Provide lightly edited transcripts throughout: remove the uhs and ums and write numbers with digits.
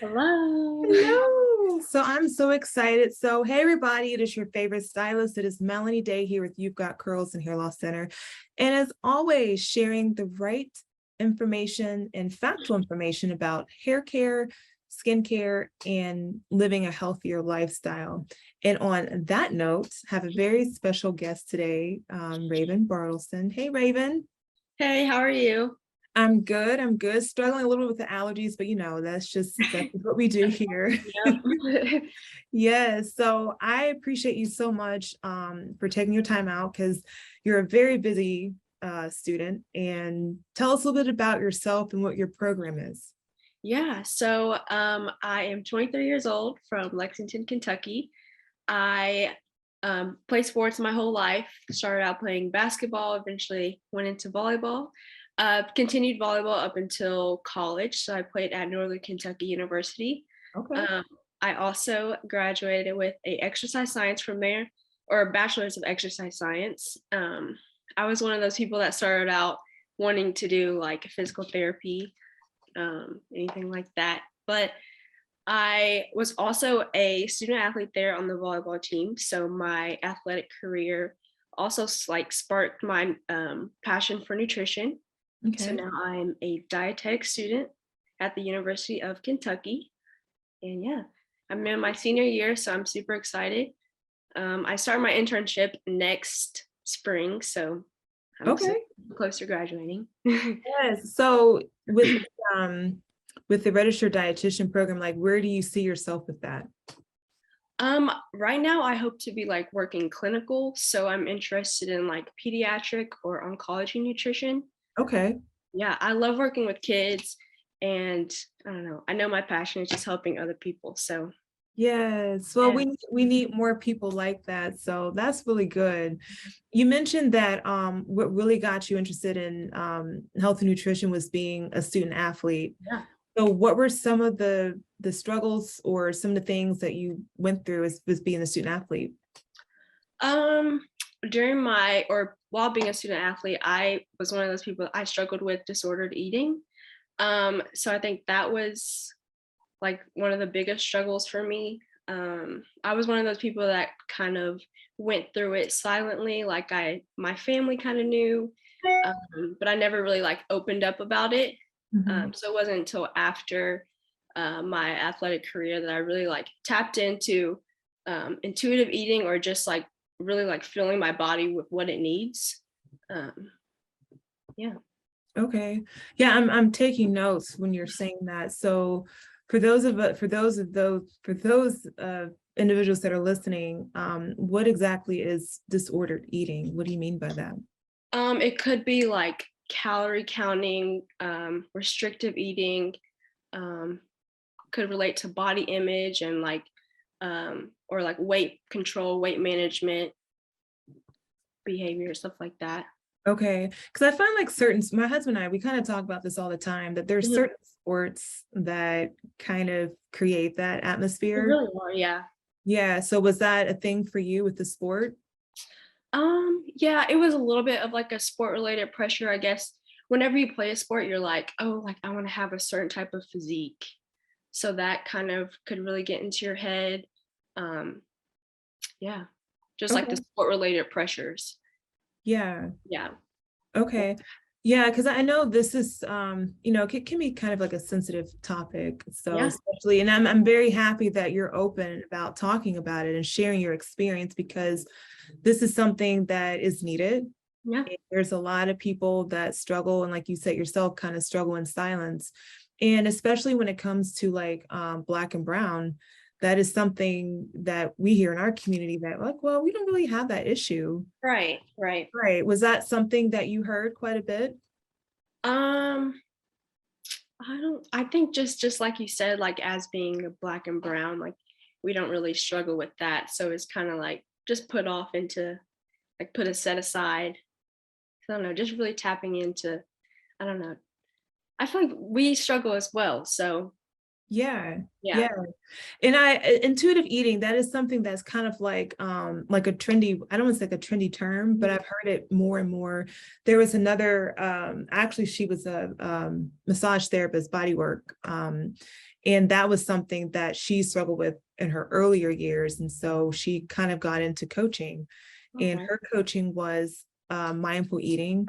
Hello. Hello. So I'm so excited. So, hey, everybody, it is your favorite stylist. It is Melanie Day here with You've Got Curls and Hair Loss Center. And as always, sharing the right information and factual information about hair care, skincare, and living a healthier lifestyle. And on that note, have a very special guest today, Raven Barleston. Hey, Raven. Hey, how are you? I'm good. I'm good. Struggling a little with the allergies, but that's what we do here. Yep. Yes. So I appreciate you so much for taking your time out because you're a very busy student. And tell us a little bit about yourself and what your program is. Yeah, so I am 23 years old from Lexington, Kentucky. I played sports my whole life. Started out playing basketball, eventually went into volleyball. Continued volleyball up until college. So I played at Northern Kentucky University. Okay. I also graduated with a exercise science from there, or a bachelor's of exercise science. I was one of those people that started out wanting to do like physical therapy, anything like that. But I was also a student athlete there on the volleyball team. So my athletic career also like sparked my passion for nutrition. So Okay. now I'm a dietetics student at the University of Kentucky. And yeah, I'm in my senior year, so I'm super excited. I start my internship next spring, so I'm Okay. close to graduating. Yes. So with the Registered Dietitian program, like where do you see yourself with that? Right now I hope to be like working clinical, so I'm interested in like pediatric or oncology nutrition. Okay. Yeah, I love working with kids, and I don't know, I know my passion is just helping other people. So Yes. Well, yeah. we need more people like that. So that's really good. You mentioned that what really got you interested in health and nutrition was being a student athlete. Yeah. So what were some of the struggles or some of the things that you went through as being a student athlete? Um, During my or while being a student athlete, I was one of those people. I struggled with disordered eating. So I think that was like one of the biggest struggles for me. I was one of those people that kind of went through it silently, like my family kind of knew, but I never really like opened up about it. Mhm. So it wasn't until after my athletic career that I really like tapped into intuitive eating, or just like really like filling my body with what it needs. Um, yeah. Okay. Yeah, I'm taking notes when you're saying that. So for those individuals that are listening, what exactly is disordered eating? What do you mean by that? It could be like calorie counting, restrictive eating, um, could relate to body image and like, or like weight control, weight management, behavior, stuff like that. Okay. Because I find like my husband and I, we kind of talk about this all the time, that there's Mhm. certain sports that kind of create that They atmosphere. really are, yeah. Yeah. So was that a thing for you with the sport? Yeah, it was a little bit of like a sport related pressure, I guess. Whenever you play a sport, you're like, oh, like I want to have a certain type of physique. So that kind of could really get into your head. Um, yeah, just like the Okay. sport related pressures. Yeah. Yeah. Okay. Yeah, because I know this is can be kind of like a sensitive topic. So Yeah. especially, and I'm very happy that you're open about talking about it and sharing your experience because this is something that is needed. Yeah. There's a lot of people that struggle, and like you said yourself, kind of struggle in silence. And especially when it comes to like Black and brown, that is something that we hear in our community that like, well, we don't really have that issue. Right. Right. Right. Was that something that you heard quite a bit? Um, I think just like you said, like as being a black and brown, like we don't really struggle with that. So it's kind of like just put off into like put a set aside. I don't know, just really tapping into, I don't know. I feel like we struggle as well. So Yeah. yeah. Yeah. And intuitive eating, that is something that's kind of like a trendy, I don't want to say like a trendy term, but I've heard it more and more. There was another actually she was a massage therapist, body work. And that was something that she struggled with in her earlier years. And so she kind of got into coaching, and Okay. her coaching was mindful eating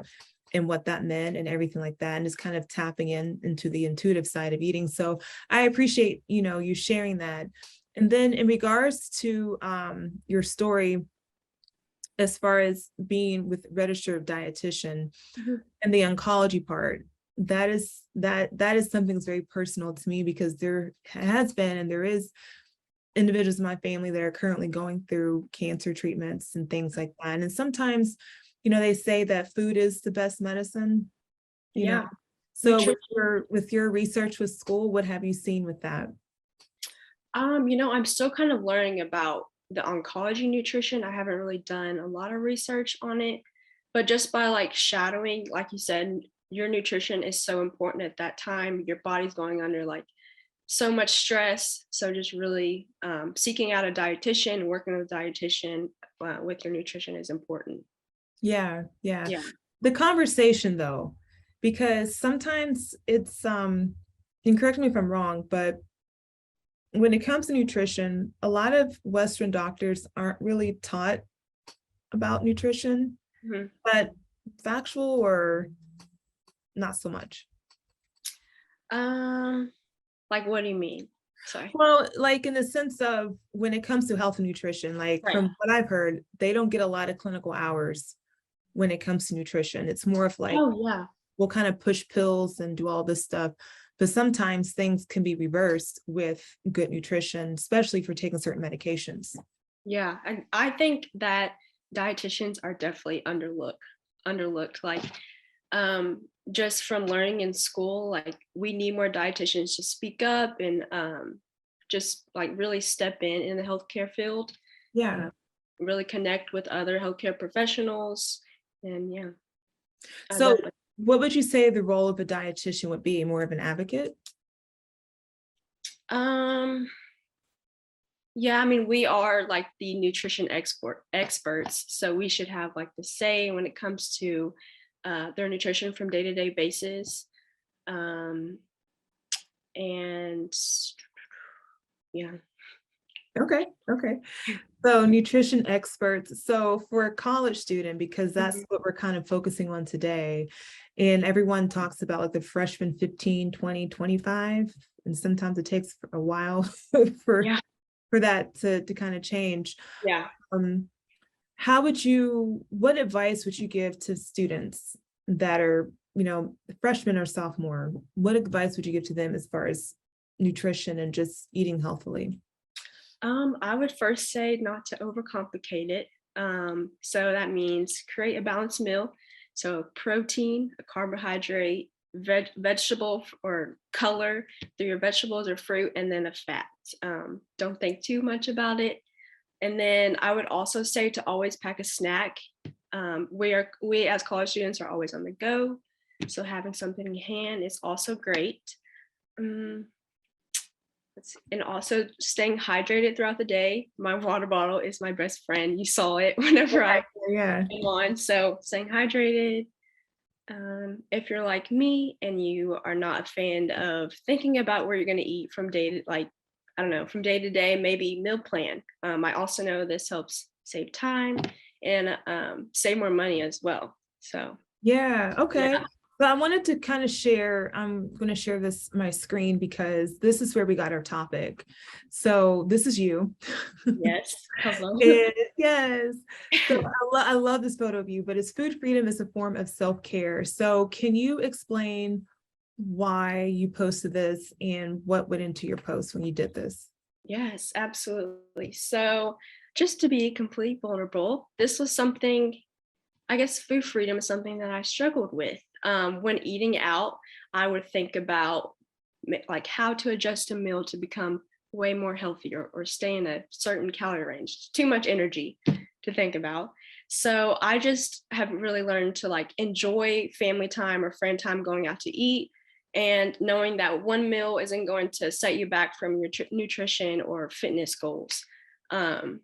and what that meant and everything like that, and just kind of tapping into the intuitive side of eating. So I appreciate, you sharing that. And then in regards to your story, as far as being with registered dietitian Mhm. and the oncology part, that is something that's very personal to me, because there has been and there is individuals in my family that are currently going through cancer treatments and things like that. And sometimes, they say that food is the best medicine, you know. Yeah. So Nutrition. with your research with school, what have you seen with that? I'm still kind of learning about the oncology nutrition. I haven't really done a lot of research on it, but just by like shadowing, like you said, your nutrition is so important at that time. Your body's going under like so much stress. So just really seeking out a dietitian, working with a dietitian with your nutrition is important. Yeah, yeah. Yeah. The conversation though, because sometimes it's and correct me if I'm wrong, but when it comes to nutrition, a lot of Western doctors aren't really taught about nutrition, Mhm. but factual or not so much. Um, like what do you mean? Sorry. Well, like in the sense of when it comes to health and nutrition, like Right. from what I've heard, they don't get a lot of clinical hours when it comes to nutrition. It's more of like, Oh yeah. we'll kind of push pills and do all this stuff. But sometimes things can be reversed with good nutrition, especially for taking certain medications. Yeah. And I think that dietitians are definitely underlooked. Like just from learning in school, like we need more dietitians to speak up and just like really step in the healthcare field, Yeah. uh, really connect with other healthcare professionals. And yeah, I So definitely. what would you say the role of a dietitian would be? More of an advocate? Um, yeah, I mean, we are like the nutrition experts, so we should have like the say when it comes to their nutrition from day to day basis. Um, and yeah. Okay. Okay. So nutrition experts. So for a college student, because that's Mhm. what we're kind of focusing on today, and everyone talks about like the freshman 15, 20, 25, and sometimes it takes a while for Yeah. for that to kind of change. Yeah. Um, what advice would you give to students that are, freshmen or sophomore? What advice would you give to them as far as nutrition and just eating healthily? I would first say not to overcomplicate it. So that means create a balanced meal. So protein, a carbohydrate, vegetable or color through your vegetables or fruit, and then a fat. Don't think too much about it. And then I would also say to always pack a snack. We as college students are always on the go, so having something in hand is also great. Um, and also staying hydrated throughout the day. My water bottle is my best friend. You saw it whenever I Yeah. came on. So staying hydrated. If you're like me and you are not a fan of thinking about where you're going to eat from day to like, I don't know, from day to day, maybe meal plan. I also know this helps save time and save more money as well. So Yeah, yeah, okay. So I wanted to kind of share, I'm going to share my screen because this is where we got our topic. So this is you. yes, hello. And yes. So I love this photo of you, but it's food freedom is a form of self-care. So can you explain why you posted this and what went into your post when you did this? Yes, absolutely. So, just to be completely vulnerable, this was something, I guess food freedom is something that I struggled with. When eating out, I would think about like how to adjust a meal to become way more healthier or stay in a certain calorie range. Too much energy to think about. So I just have really learned to like enjoy family time or friend time going out to eat and knowing that one meal isn't going to set you back from your nutrition or fitness goals. Um,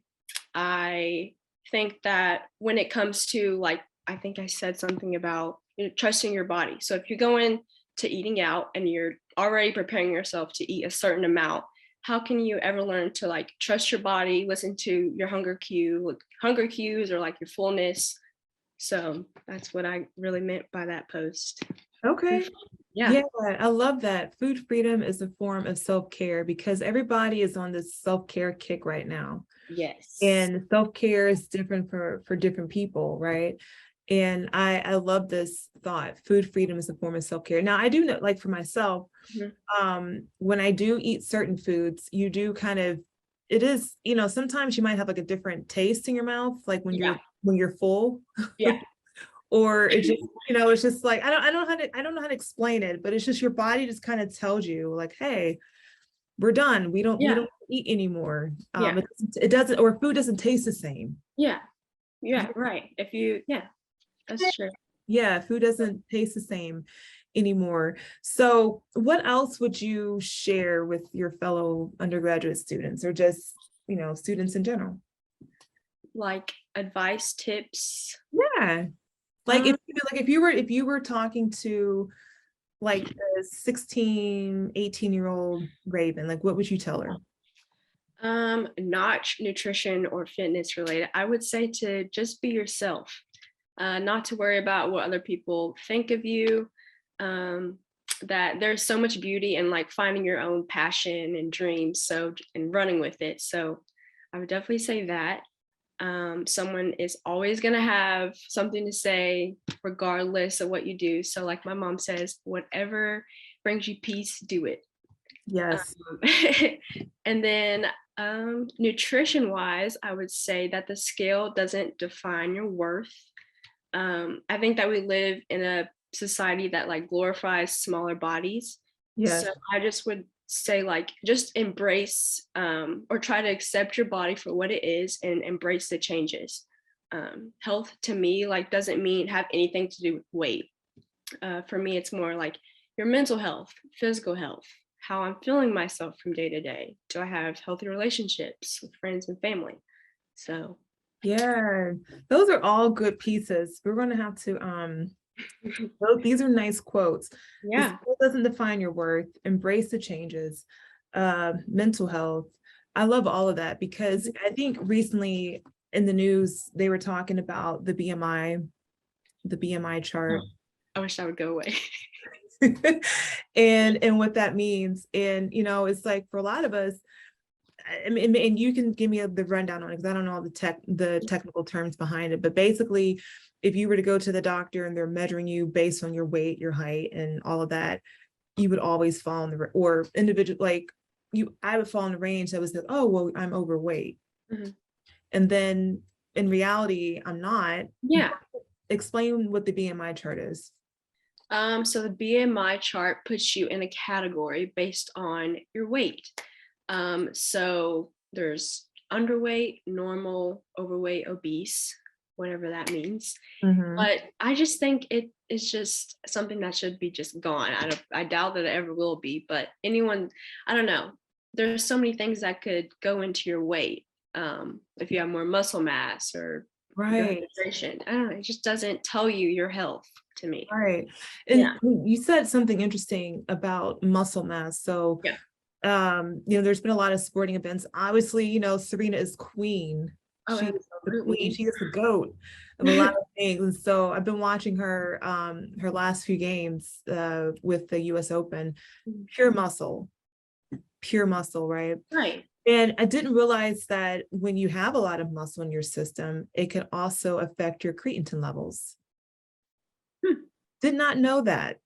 I think that when it comes to like, I think I said something about trusting your body. So if you're going to eating out and you're already preparing yourself to eat a certain amount, how can you ever learn to like trust your body, listen to your hunger cues or like your fullness? So that's what I really meant by that post. Okay. Yeah. Yeah, I love that. Food freedom is a form of self-care because everybody is on this self-care kick right now. Yes. And self-care is different for different people, right? And I love this thought. Food freedom is a form of self-care. Now, I do know, like for myself, when I do eat certain foods, you do kind of, it is, sometimes you might have like a different taste in your mouth, like when you're full. Yeah. Or it just, it's just like, I don't know how to explain it, but it's just your body just kind of tells you like, hey, we're done. We don't eat anymore. It doesn't, or food doesn't taste the same. Yeah. Right. That's true. Yeah. Food doesn't taste the same anymore. So what else would you share with your fellow undergraduate students or just, students in general? Like advice, tips. Yeah. Like if you were talking to like a 16, 18-year-old Raven, like what would you tell her? Not nutrition or fitness related. I would say to just be yourself, not to worry about what other people think of you. That there's so much beauty in like finding your own passion and dreams, and running with it. So I would definitely say that. Someone is always going to have something to say regardless of what you do. So like my mom says, whatever brings you peace, do it. Yes. And then nutrition wise, I would say that the scale doesn't define your worth. I think that we live in a society that like glorifies smaller bodies. Yes. So I just would say like just embrace or try to accept your body for what it is and embrace the changes. Health to me like doesn't mean have anything to do with weight. For me, it's more like your mental health, physical health, how I'm feeling myself from day to day. Do I have healthy relationships with friends and family? So yeah, those are all good pieces. We're going to have to these are nice quotes. yeah. The scale doesn't define your worth. Embrace the changes. Mental health. I love all of that because I think recently in the news they were talking about the BMI chart. I wish that would go away. and what that means. And it's like for a lot of us, I mean, and you can give me the rundown on it because I don't know all the technical terms behind it. But basically, if you were to go to the doctor and they're measuring you based on your weight, your height, and all of that, you would always fall in or individual I would fall in the range that was like, oh well, I'm overweight, and then in reality, I'm not. Yeah. Explain what the BMI chart is. So the BMI chart puts you in a category based on your weight. So there's underweight, normal, overweight, obese, whatever that means. But I just think it is just something that should be just gone. I doubt that it ever will be, but anyone, I don't know. There's so many things that could go into your weight. If you have more muscle mass or right, hydration, I don't know. It just doesn't tell you your health to me. Right. And you said something interesting about muscle mass. So there's been a lot of sporting events. Obviously, Serena is queen. She is the queen. She is the GOAT of a lot of things. And so I've been watching her her last few games with the US Open. Pure muscle, right? Right. And I didn't realize that when you have a lot of muscle in your system, it can also affect your creatine levels. Did not know that.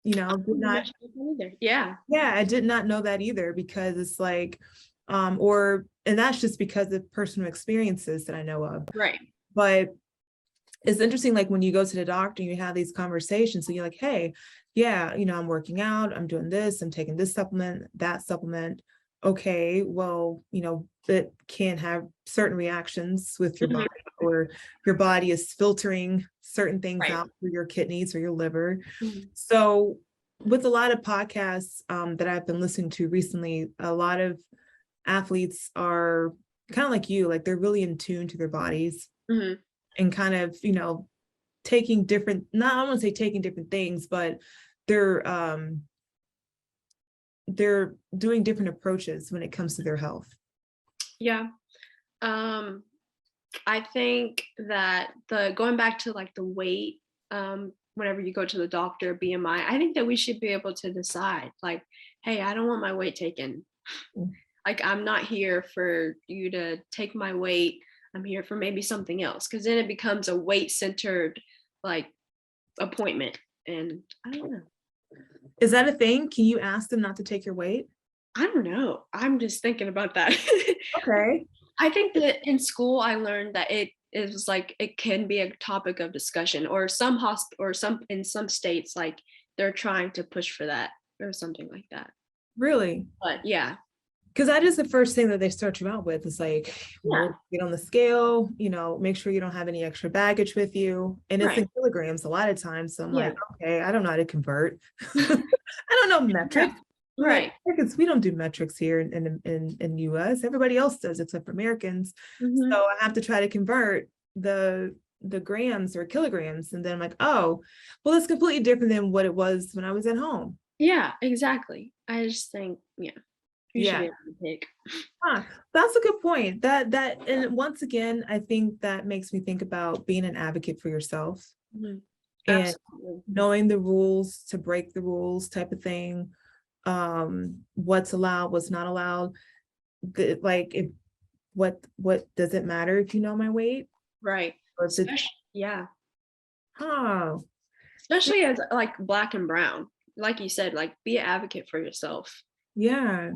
Did not either. Yeah, I did not know that either because it's like and that's just because of personal experiences that I know of. Right. But it's interesting, like when you go to the doctor and you have these conversations, so you're like, hey, I'm working out, I'm doing this, I'm taking this supplement, that supplement. Okay, well, it can have certain reactions with your body, or your body is filtering certain things out through your kidneys or your liver. So with a lot of podcasts that I've been listening to recently, a lot of athletes are kind of like you, like they're really in tune to their bodies and kind of, taking different, not, I don't want to say taking different things, but they're doing different approaches when it comes to their health. Yeah. I think that going back to like the weight, whenever you go to the doctor, BMI, I think that we should be able to decide like, hey, I don't want my weight taken. Like, I'm not here for you to take my weight. I'm here for maybe something else. Cause then it becomes a weight centered like appointment. And I don't know. Is that a thing? Can you ask them not to take your weight? I don't know. I'm just thinking about that. Okay. I think that in school I learned that it was like it can be a topic of discussion, or in some states like they're trying to push for that or something like that. Really? But yeah. Because that is the first thing that they start you out with. It's like, Yeah. well, get on the scale, make sure you don't have any extra baggage with you. And it's in kilograms a lot of times. So I'm like, okay, I don't know how to convert. I don't know metrics. Yeah. Right. Because we don't do metrics here in US. Everybody else does except for Americans. Mm-hmm. So I have to try to convert the grams or kilograms. And then I'm like, oh, well, it's completely different than what it was when I was at home. Yeah, exactly. I just think, you should be able to pick. That's a good point. That and once again, I think that makes me think about being an advocate for yourself. Mm-hmm. And Absolutely. knowing the rules to break the rules type of thing. What's allowed, what's not allowed. What does it matter if you know my weight? Right. Or yeah. Oh. Especially as like Black and brown. Like you said, like be an advocate for yourself. Yeah.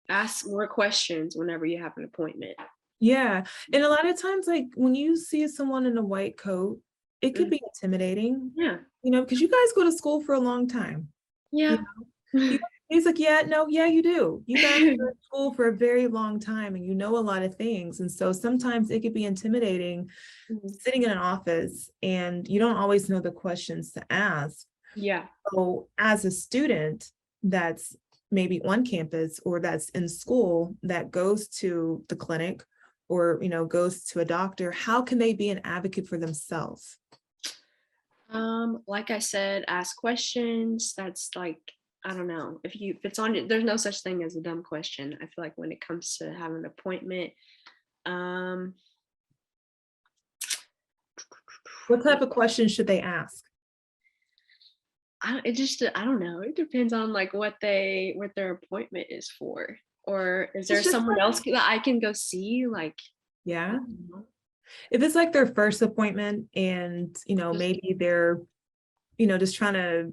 Ask more questions whenever you have an appointment. Yeah. And a lot of times, like when you see someone in a white coat, it could be intimidating. Yeah. Because you guys go to school for a long time. Yeah. He's like, yeah, you do. You guys are in school for a very long time and you know a lot of things. And so sometimes it could be intimidating sitting in an office and you don't always know the questions to ask. Yeah. So as a student that's maybe on campus or that's in school that goes to the clinic or, goes to a doctor, how can they be an advocate for themselves? Like I said, ask questions. That's like, I don't know, if it's on you, there's no such thing as a dumb question. I feel like when it comes to having an appointment, what type of questions should they ask? I don't know. It depends on like what their appointment is for, or is there someone else that I can go see? Like, yeah. If it's like their first appointment and, maybe they're, just trying to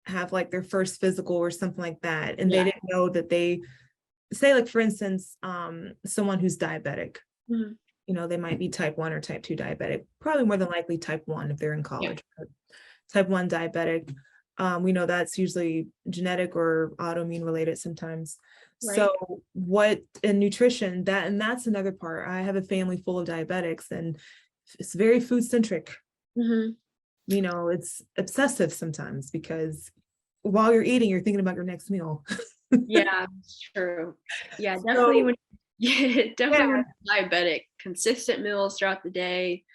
have like their first physical or something like that. And they didn't know that they say, like, for instance, someone who's diabetic, they might be type 1 or type 2 diabetic, probably more than likely type 1 if they're in college. But type 1 diabetic, we know that's usually genetic or autoimmune related sometimes. Right. So what in nutrition, that's another part. I have a family full of diabetics and it's very food centric. It's obsessive sometimes because while you're eating, you're thinking about your next meal. Yeah, it's true. Yeah, definitely. When you're diabetic, consistent meals throughout the day.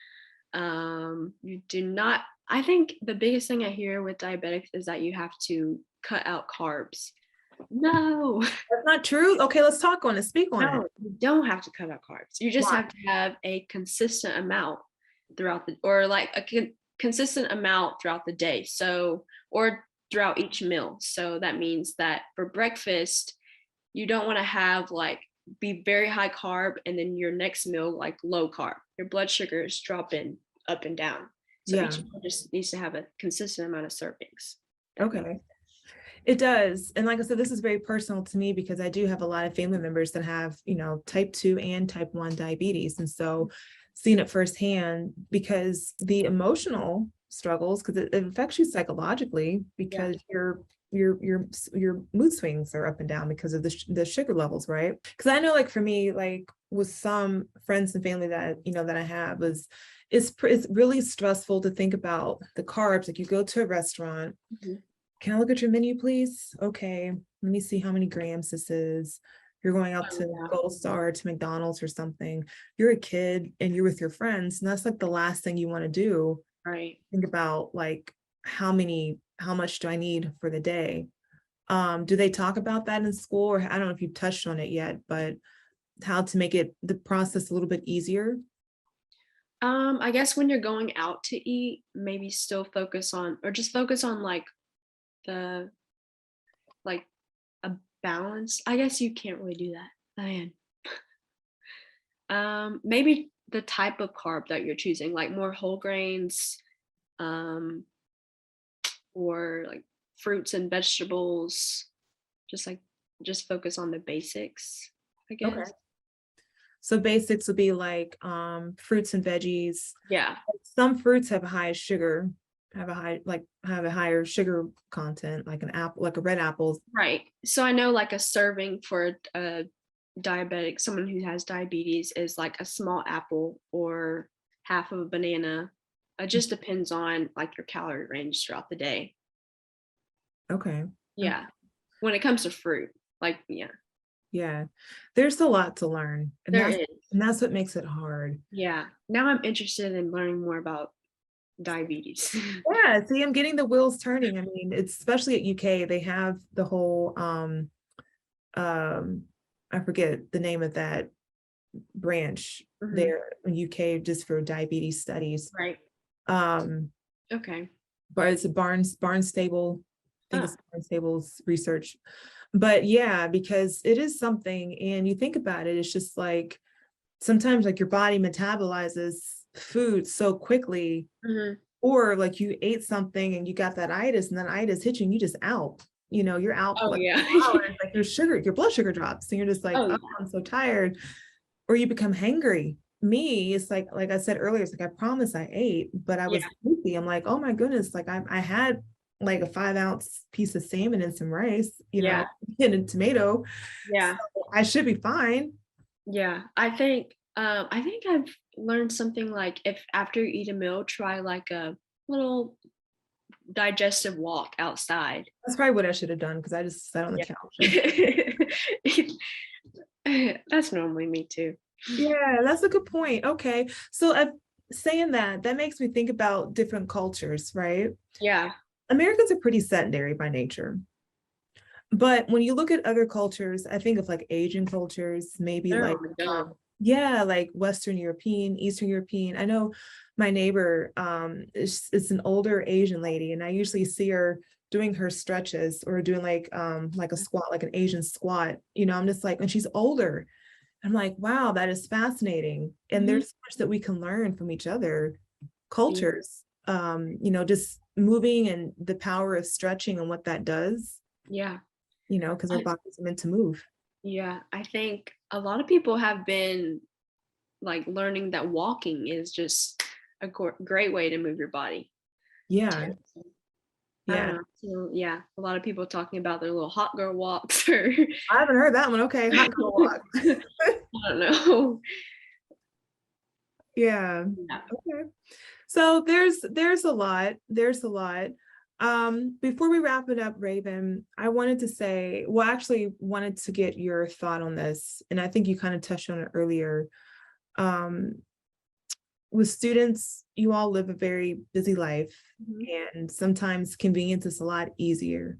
You do not. I think the biggest thing I hear with diabetics is that you have to cut out carbs. No, that's not true. Okay, let's talk on it. Speak on it. You don't have to cut out carbs. You just have to have a consistent amount throughout consistent amount throughout the day. So, or throughout each meal. So that means that for breakfast, you don't want to have be very high carb and then your next meal like low carb. Your blood sugar is dropping up and down. So each meal just needs to have a consistent amount of servings. Okay. It does. And like I said, this is very personal to me because I do have a lot of family members that have, type 2 and type 1 diabetes. And so seeing it firsthand, because the emotional struggles, because it affects you psychologically because your mood swings are up and down because of the sugar levels, right? Because I know, like for me, like with some friends and family that that I have, it's really stressful to think about the carbs. Like you go to a restaurant, can I look at your menu, please? Okay, let me see how many grams this is. You're going out to Gold Star, to McDonald's or something. You're a kid and you're with your friends, and that's like the last thing you want to do. Right. Think about like how many how much do I need for the day? Do they talk about that in school? Or I don't know if you've touched on it yet, but how to make the process a little bit easier? I guess when you're going out to eat, maybe still focus on, or just focus on like the, like a balance. I guess you can't really do that. Man. Maybe the type of carb that you're choosing, like more whole grains, um, or like fruits and vegetables, just like just focus on the basics, I Okay. guess. So basics would be like fruits and veggies. Yeah, Some fruits have a high sugar, have a higher sugar content, like an apple, like a red apple. right. So I know like a serving for a diabetic, someone who has diabetes, is like a small apple or half of a banana. It just depends on like your calorie range throughout the day. Okay. Okay. Yeah. When it comes to fruit, like, yeah, Yeah. There's a lot to learn. And there that's is. and that's what makes it hard. Yeah. Now I'm interested in learning more about diabetes. Yeah, see, I'm getting the wheels turning. I mean, it's especially at UK, they have the whole um I forget the name of that branch Mhm. there in UK just for diabetes studies. Right. Um, Okay. but it's a Barnstable, I think Oh, it's Barnstable's research. But yeah, because it is something, and you think about it, it's just like sometimes like your body metabolizes food so quickly, mhm. or like you ate something and you got that itis, and then itis hits you and you just out. You're out for Oh, like yeah. 4 hours, like your blood sugar drops, and you're just like, Oh, oh, yeah. I'm so tired. Or you become hangry. Me, it's like I said earlier, it's like I promise I ate, but I was Yeah. sleepy. I'm like, oh my goodness, like I had like a 5 ounce piece of salmon and some rice, Yeah. and a tomato. So Yeah. I should be fine. Yeah. I think I've learned something like if after you eat a meal, try like a little digestive walk outside. That's probably what I should have done because I just sat on the couch. And Yeah. That's normally me too. yeah, that's a good point. Okay. So saying that makes me think about different cultures, right? Yeah. Americans are pretty sedentary by nature. But when you look at other cultures, I think of like Asian cultures, maybe Oh like, my God. yeah, like Western European, Eastern European. I know my neighbor, it's an older Asian lady, and I usually see her doing her stretches or doing like a squat, like an Asian squat. I'm just like, and she's older. I'm like, wow, that is fascinating. And Mhm. there's so much that we can learn from each other Yeah. cultures. Just moving and the power of stretching and what that does, Yeah. because our I, bodies are meant to move. yeah. I think a lot of people have been like learning that walking is just a great way to move your body Yeah. too. So, I don't Yeah. know. So, yeah, a lot of people talking about their little hot girl walks or I haven't heard that one. Okay. Hot girl walk. I don't know. Yeah. Yeah. Okay. So there's a lot. There's a lot. Before we wrap it up, Raven, I wanted to say, well, actually wanted to get your thought on this. And I think you kind of touched on it earlier. Um, with students, you all live a very busy life, Mhm. and sometimes convenience is a lot easier.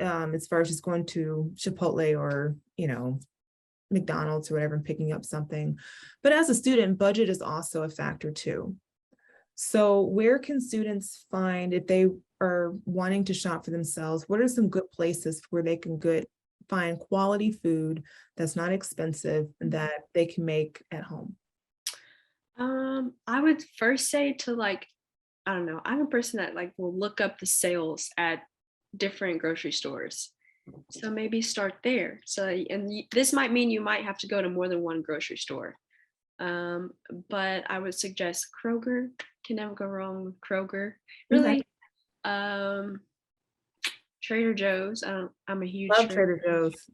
As far as just going to Chipotle or, McDonald's or whatever and picking up something. But as a student, budget is also a factor too. So where can students find, if they are wanting to shop for themselves, what are some good places where they can find quality food that's not expensive and that they can make at home? I would first say to like, I don't know, I'm a person that like will look up the sales at different grocery stores. So maybe start there. So, and this might mean you might have to go to more than one grocery store. Um, but I would suggest Kroger. Can never go wrong with Kroger. Okay. Really, um, Trader Joe's. I'm a huge Love Trader. Trader Joe's.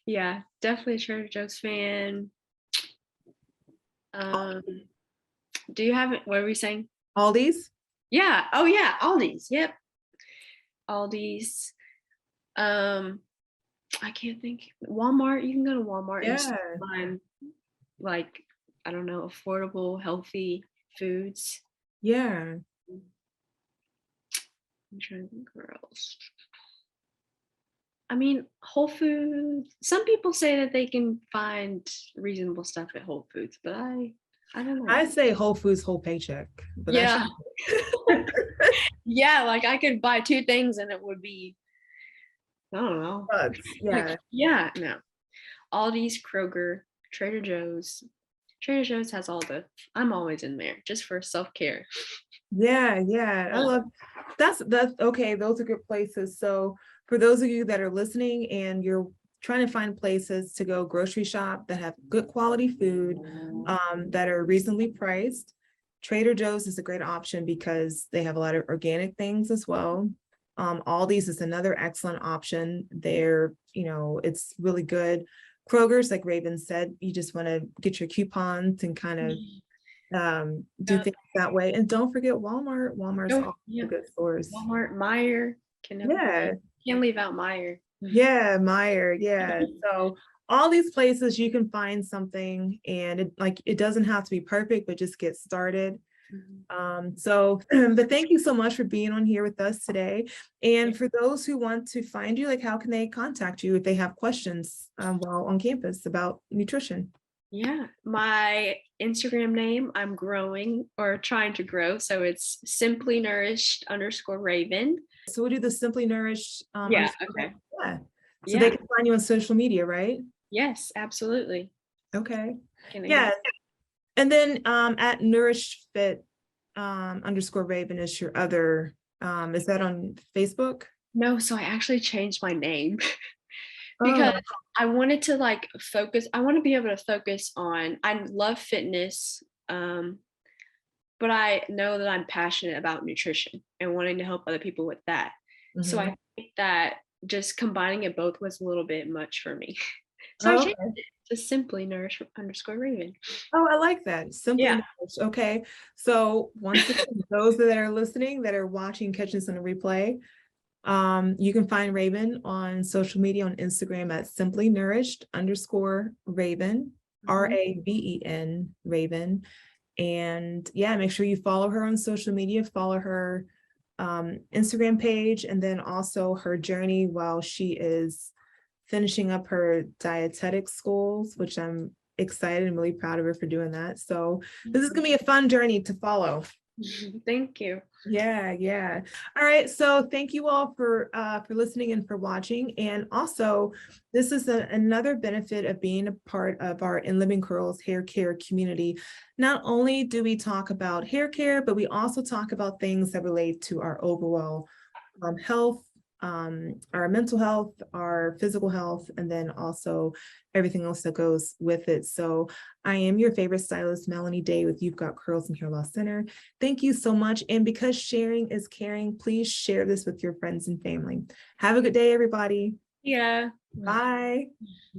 Yeah, definitely a Trader Joe's fan. Um, do you have it? What were we saying? Aldi's? Yeah. Oh yeah, Aldi's. Yep, Aldi's. Um, I can't think. Walmart. You can go to Walmart and Yeah. find like, I don't know, affordable, healthy foods. Yeah. I'm trying to think where else. I mean, Whole Foods. Some people say that they can find reasonable stuff at Whole Foods, but I don't know. I say Whole Foods, whole paycheck, but Yeah. Yeah, like I could buy 2 things and it would be, I don't know. yeah. Yeah, no. Aldi's, Kroger, Trader Joe's. Trader Joe's has all the, I'm always in there just for self-care. Yeah. I love that's okay. Those are good places. So for those of you that are listening and you're trying to find places to go grocery shop that have good quality food, that are reasonably priced, Trader Joe's is a great option because they have a lot of organic things as well. Aldi's is another excellent option. They're, it's really good. Kroger's, like Raven said, you just want to get your coupons and kind of do things that way. And don't forget Walmart. Walmart's Oh, all yeah. good stores. Walmart, Meijer. Can't leave out Meijer. Yeah, Meijer. Yeah. So all these places you can find something, and it doesn't have to be perfect, but just get started. But thank you so much for being on here with us today. And for those who want to find you, like, how can they contact you if they have questions while on campus about nutrition? Yeah, my Instagram name, I'm growing or trying to grow. So it's simply nourished _Raven. So we'll do the Simply Nourished. Yeah, okay. Yeah. So they can find you on social media, right? Yes, absolutely. Okay. Yeah. And then at Nourished Fit _Raven is your other, is that on Facebook? No, so I actually changed my name because I wanted to focus. I want to be able to focus on, I love fitness, but I know that I'm passionate about nutrition and wanting to help other people with that. So I think that just combining it both was a little bit much for me. So I changed it to Simply Nourish _Raven. Oh, I like that. Simply Nourish. Okay. So once again, those that are listening, that are watching, catching this on a replay, you can find Raven on social media on Instagram at Simply Nourished _Raven, RAVEN, Raven. And yeah, make sure you follow her on social media, follow her Instagram page, and then also her journey while she is finishing up her dietetics schools, which I'm excited and really proud of her for doing that. So this is gonna be a fun journey to follow. Thank you. Yeah. All right. So thank you all for listening and for watching. And also, this is another benefit of being a part of our In Living Curls hair care community. Not only do we talk about hair care, but we also talk about things that relate to our overall health, our mental health, our physical health, and then also everything else that goes with it. So I am your favorite stylist, Melanie Day with You've Got Curls and Hair Loss Center. Thank you so much. And because sharing is caring, please share this with your friends and family. Have a good day, everybody. Yeah. Bye.